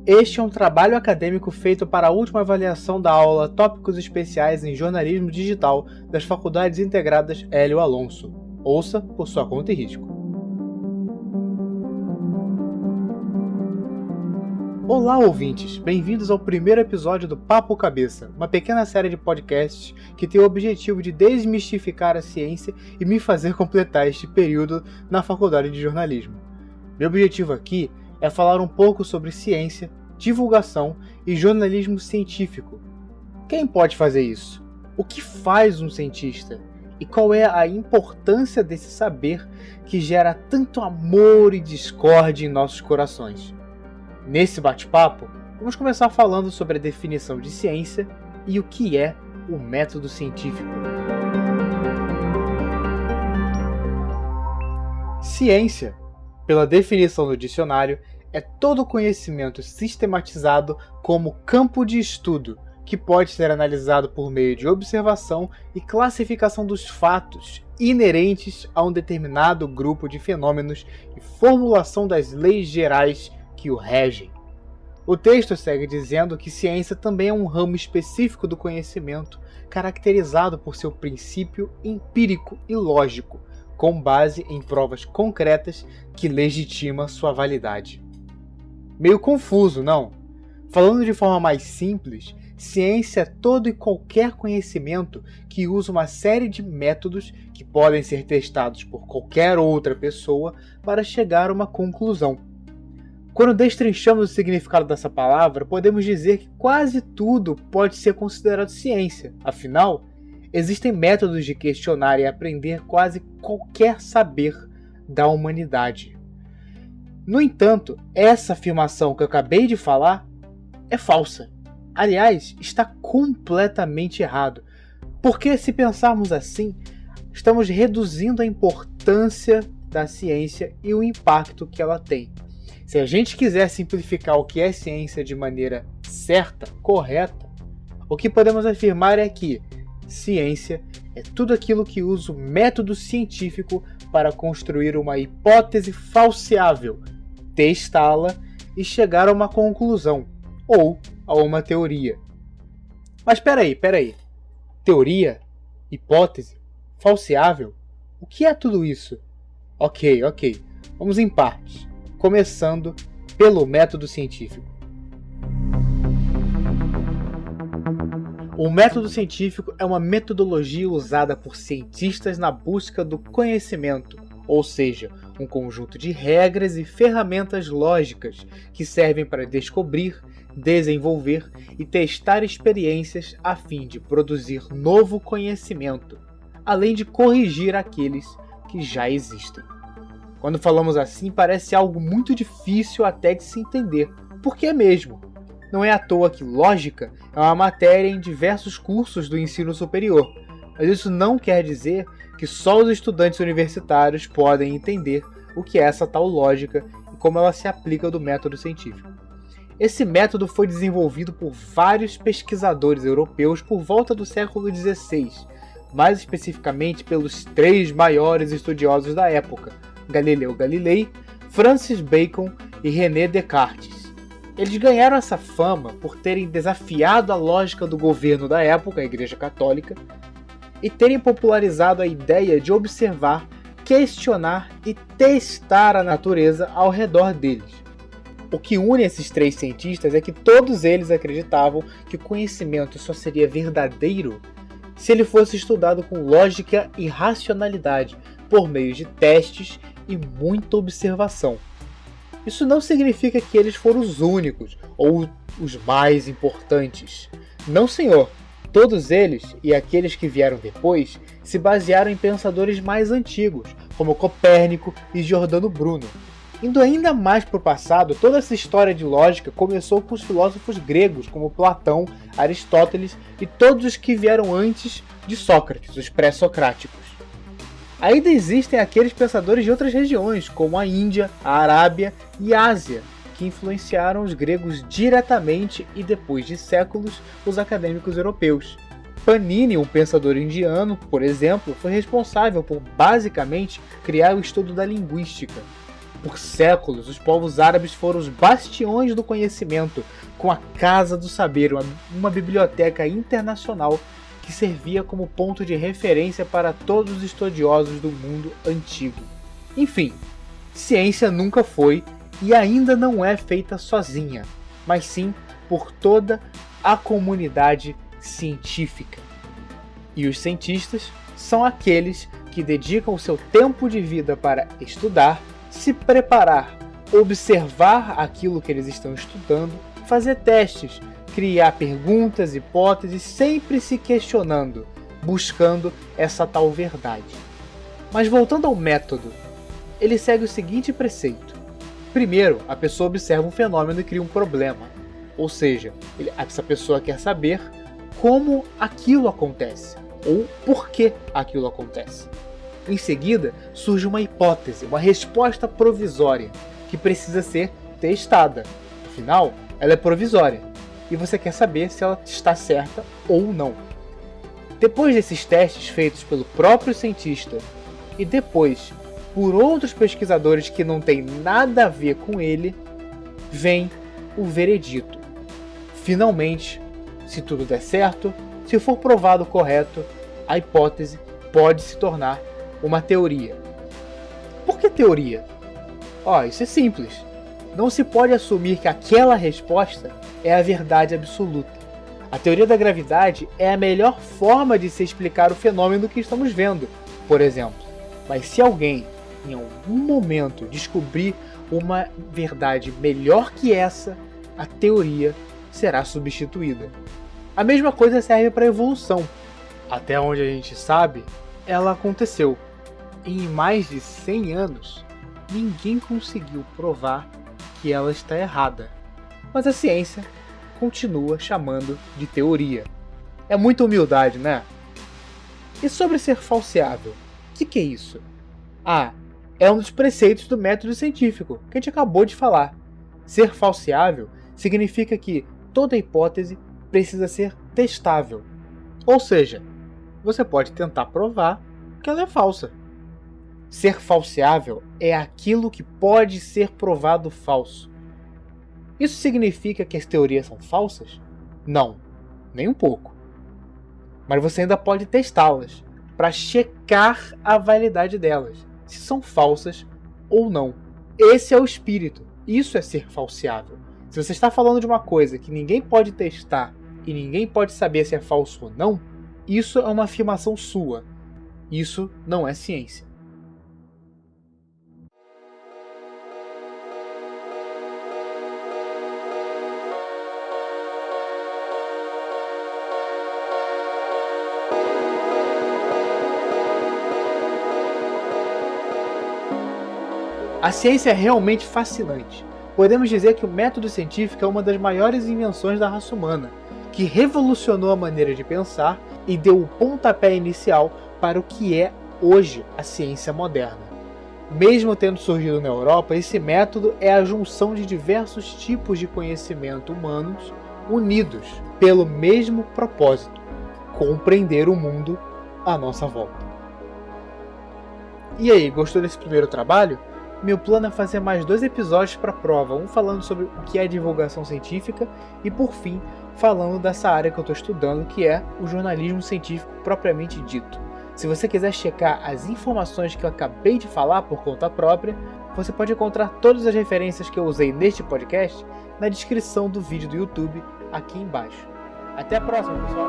Este é um trabalho acadêmico feito para a última avaliação da aula Tópicos Especiais em Jornalismo Digital das Faculdades Integradas Hélio Alonso. Ouça por sua conta e risco. Olá, ouvintes! Bem-vindos ao primeiro episódio do Papo Cabeça, uma pequena série de podcasts que tem o objetivo de desmistificar a ciência e me fazer completar este período na Faculdade de Jornalismo. Meu objetivo aqui é falar um pouco sobre ciência, divulgação e jornalismo científico. Quem pode fazer isso? O que faz um cientista? E qual é a importância desse saber que gera tanto amor e discórdia em nossos corações? Nesse bate-papo, vamos começar falando sobre a definição de ciência e o que é o método científico. Ciência, pela definição do dicionário, é todo conhecimento sistematizado como campo de estudo, que pode ser analisado por meio de observação e classificação dos fatos inerentes a um determinado grupo de fenômenos e formulação das leis gerais que o regem. O texto segue dizendo que ciência também é um ramo específico do conhecimento, caracterizado por seu princípio empírico e lógico, com base em provas concretas que legitima sua validade. Meio confuso, não? Falando de forma mais simples, ciência é todo e qualquer conhecimento que usa uma série de métodos que podem ser testados por qualquer outra pessoa para chegar a uma conclusão. Quando destrinchamos o significado dessa palavra, podemos dizer que quase tudo pode ser considerado ciência. Afinal, existem métodos de questionar e aprender quase qualquer saber da humanidade. No entanto, essa afirmação que eu acabei de falar é falsa. Aliás, está completamente errado. Porque se pensarmos assim, estamos reduzindo a importância da ciência e o impacto que ela tem. Se a gente quiser simplificar o que é ciência de maneira certa, correta, o que podemos afirmar é que ciência é tudo aquilo que usa o método científico para construir uma hipótese falseável, testá-la e chegar a uma conclusão, ou a uma teoria. Mas peraí. Teoria? Hipótese? Falseável? O que é tudo isso? Ok. Vamos em partes. Começando pelo método científico. O método científico é uma metodologia usada por cientistas na busca do conhecimento, ou seja, um conjunto de regras e ferramentas lógicas que servem para descobrir, desenvolver e testar experiências a fim de produzir novo conhecimento, além de corrigir aqueles que já existem. Quando falamos assim, parece algo muito difícil até de se entender. Por que mesmo? Não é à toa que lógica é uma matéria em diversos cursos do ensino superior, mas isso não quer dizer que só os estudantes universitários podem entender o que é essa tal lógica e como ela se aplica do método científico. Esse método foi desenvolvido por vários pesquisadores europeus por volta do século XVI, mais especificamente pelos 3 maiores estudiosos da época, Galileu Galilei, Francis Bacon e René Descartes. Eles ganharam essa fama por terem desafiado a lógica do governo da época, a Igreja Católica, e terem popularizado a ideia de observar, questionar e testar a natureza ao redor deles. O que une esses 3 cientistas é que todos eles acreditavam que o conhecimento só seria verdadeiro se ele fosse estudado com lógica e racionalidade, por meio de testes e muita observação. Isso não significa que eles foram os únicos ou os mais importantes. Não, senhor. Todos eles, e aqueles que vieram depois, se basearam em pensadores mais antigos, como Copérnico e Giordano Bruno. Indo ainda mais para o passado, toda essa história de lógica começou com os filósofos gregos, como Platão, Aristóteles e todos os que vieram antes de Sócrates, os pré-socráticos. Ainda existem aqueles pensadores de outras regiões, como a Índia, a Arábia e a Ásia, que influenciaram os gregos diretamente e, depois de séculos, os acadêmicos europeus. Panini, um pensador indiano, por exemplo, foi responsável por, basicamente, criar o estudo da linguística. Por séculos, os povos árabes foram os bastiões do conhecimento, com a Casa do Saber, uma biblioteca internacional que servia como ponto de referência para todos os estudiosos do mundo antigo. Enfim, ciência nunca foi e ainda não é feita sozinha, mas sim por toda a comunidade científica. E os cientistas são aqueles que dedicam o seu tempo de vida para estudar, se preparar, observar aquilo que eles estão estudando, fazer testes, criar perguntas, hipóteses, sempre se questionando, buscando essa tal verdade. Mas voltando ao método, ele segue o seguinte preceito. Primeiro, a pessoa observa um fenômeno e cria um problema. Ou seja, essa pessoa quer saber como aquilo acontece, ou por que aquilo acontece. Em seguida, surge uma hipótese, uma resposta provisória, que precisa ser testada. Afinal, ela é provisória, e você quer saber se ela está certa ou não. Depois desses testes feitos pelo próprio cientista, e depois por outros pesquisadores que não têm nada a ver com ele, vem o veredito. Finalmente, se tudo der certo, se for provado correto, a hipótese pode se tornar uma teoria. Por que teoria? Isso é simples. Não se pode assumir que aquela resposta é a verdade absoluta. A teoria da gravidade é a melhor forma de se explicar o fenômeno que estamos vendo, por exemplo. Mas se alguém, em algum momento, descobrir uma verdade melhor que essa, a teoria será substituída. A mesma coisa serve para a evolução. Até onde a gente sabe, ela aconteceu. E em mais de 100 anos, ninguém conseguiu provar que ela está errada. Mas a ciência continua chamando de teoria. É muita humildade, né? E sobre ser falseável? O que é isso? É um dos preceitos do método científico, que a gente acabou de falar. Ser falseável significa que toda hipótese precisa ser testável. Ou seja, você pode tentar provar que ela é falsa. Ser falseável é aquilo que pode ser provado falso. Isso significa que as teorias são falsas? Não, nem um pouco. Mas você ainda pode testá-las para checar a validade delas, se são falsas ou não. Esse é o espírito. Isso é ser falseável. Se você está falando de uma coisa que ninguém pode testar e ninguém pode saber se é falso ou não, isso é uma afirmação sua. Isso não é ciência. A ciência é realmente fascinante. Podemos dizer que o método científico é uma das maiores invenções da raça humana, que revolucionou a maneira de pensar e deu o pontapé inicial para o que é hoje a ciência moderna. Mesmo tendo surgido na Europa, esse método é a junção de diversos tipos de conhecimento humanos unidos pelo mesmo propósito: compreender o mundo à nossa volta. E aí, gostou desse primeiro trabalho? Meu plano é fazer mais 2 episódios para a prova, um falando sobre o que é divulgação científica e, por fim, falando dessa área que eu estou estudando, que é o jornalismo científico propriamente dito. Se você quiser checar as informações que eu acabei de falar por conta própria, você pode encontrar todas as referências que eu usei neste podcast na descrição do vídeo do YouTube aqui embaixo. Até a próxima, pessoal!